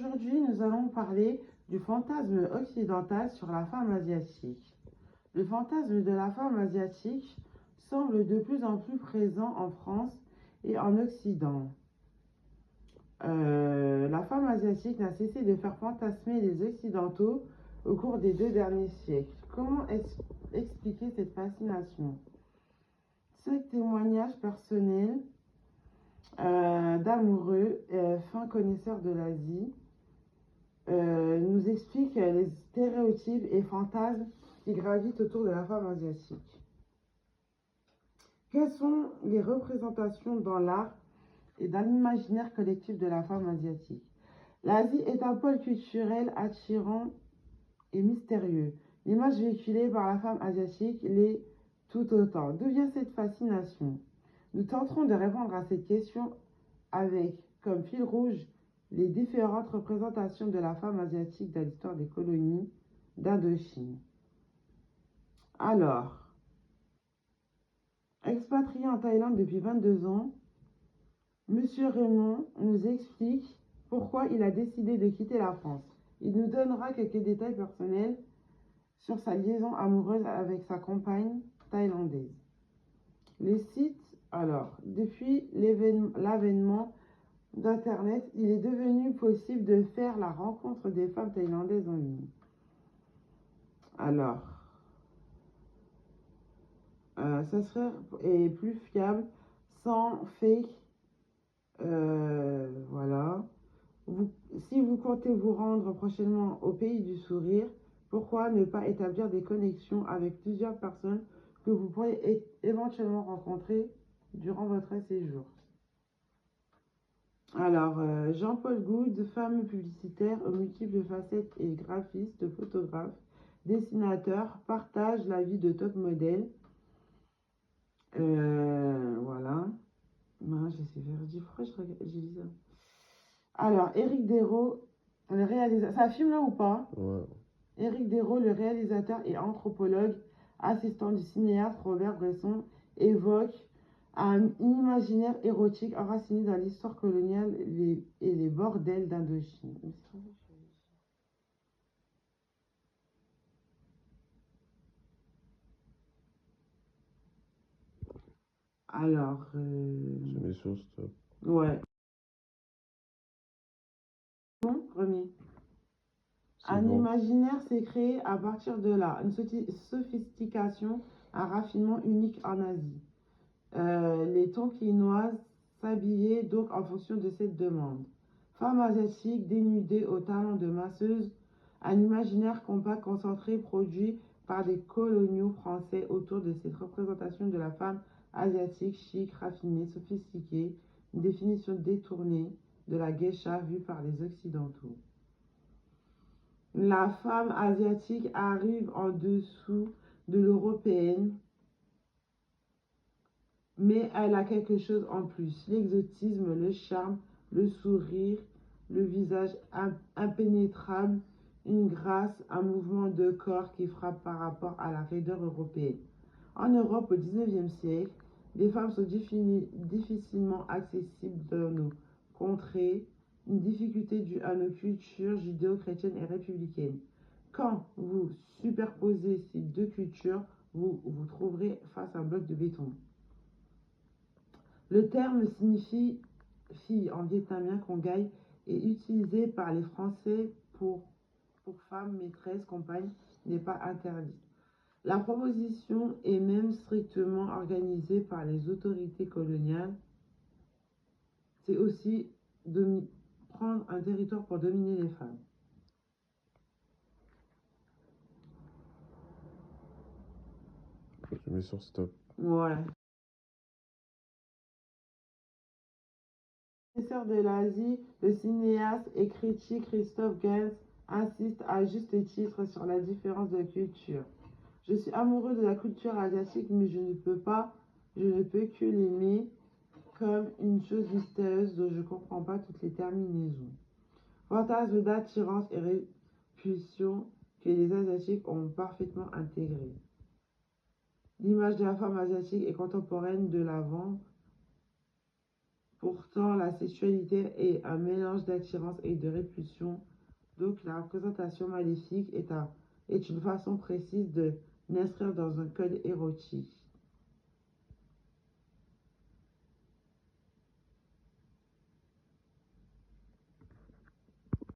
Aujourd'hui, nous allons parler du fantasme occidental sur la femme asiatique. Le fantasme de la femme asiatique semble de plus en plus présent en France et en Occident. La femme asiatique n'a cessé de faire fantasmer les Occidentaux au cours des 2 derniers siècles. Comment expliquer cette fascination? Ce témoignage personnel d'amoureux, fin connaisseurs de l'Asie, nous explique les stéréotypes et fantasmes qui gravitent autour de la femme asiatique. Quelles sont les représentations dans l'art et dans l'imaginaire collectif de la femme asiatique? L'Asie est un pôle culturel attirant et mystérieux. L'image véhiculée par la femme asiatique l'est tout autant. D'où vient cette fascination? Nous tenterons de répondre à cette question avec, comme fil rouge, les différentes représentations de la femme asiatique dans l'histoire des colonies d'Indochine. Alors, expatrié en Thaïlande depuis 22 ans, M. Raymond nous explique pourquoi il a décidé de quitter la France. Il nous donnera quelques détails personnels sur sa liaison amoureuse avec sa compagne thaïlandaise. Les sites, alors, depuis l'avènement d'Internet, il est devenu possible de faire la rencontre des femmes thaïlandaises en ligne. Alors, ça serait plus fiable, sans fake. Voilà. Si vous comptez vous rendre prochainement au pays du sourire, pourquoi ne pas établir des connexions avec plusieurs personnes que vous pourrez éventuellement rencontrer durant votre séjour? Alors, Jean-Paul Goud, fameux publicitaire aux multiples facettes et graphiste, photographe, dessinateur, partage la vie de top modèle. Voilà. Non, je sais pas, pourquoi j'ai dit ça? Alors, Éric Desraux, le réalisateur. Ça filme là ou pas? Ouais. Éric Desraux, le réalisateur et anthropologue, assistant du cinéaste Robert Bresson, évoque un imaginaire érotique enraciné dans l'histoire coloniale et les bordels d'Indochine. Alors, Je mets sur stop. ouais. Bon, premier. Un imaginaire s'est créé à partir de là, une sophistication, un raffinement unique en Asie. Les Tonkinoises s'habillaient donc en fonction de cette demande. Femmes asiatiques dénudées aux talents de masseuses, un imaginaire compact concentré produit par des coloniaux français autour de cette représentation de la femme asiatique chic, raffinée, sophistiquée, une définition détournée de la geisha vue par les Occidentaux. La femme asiatique arrive en dessous de l'européenne, mais elle a quelque chose en plus. L'exotisme, le charme, le sourire, le visage impénétrable, une grâce, un mouvement de corps qui frappe par rapport à la raideur européenne. En Europe, au XIXe siècle, les femmes sont difficilement accessibles dans nos contrées, une difficulté due à nos cultures judéo-chrétiennes et républicaines. Quand vous superposez ces deux cultures, vous vous trouverez face à un bloc de béton. Le terme signifie fille en vietnamien kongai est utilisé par les Français pour femme, maîtresse, compagne, n'est pas interdit. La proposition est même strictement organisée par les autorités coloniales. C'est aussi prendre un territoire pour dominer les femmes. Je mets sur stop. Ouais. Professeur de l'Asie, le cinéaste et critique Christophe Gans insiste à juste titre sur la différence de culture. Je suis amoureux de la culture asiatique, mais je ne peux que l'aimer comme une chose mystérieuse dont je ne comprends pas toutes les terminaisons. Fantasme d'attirance et répulsion que les Asiatiques ont parfaitement intégré. L'image de la femme asiatique est contemporaine de l'avant Pourtant, la sexualité est un mélange d'attirance et de répulsion. Donc, la représentation maléfique est une façon précise de l'inscrire dans un code érotique.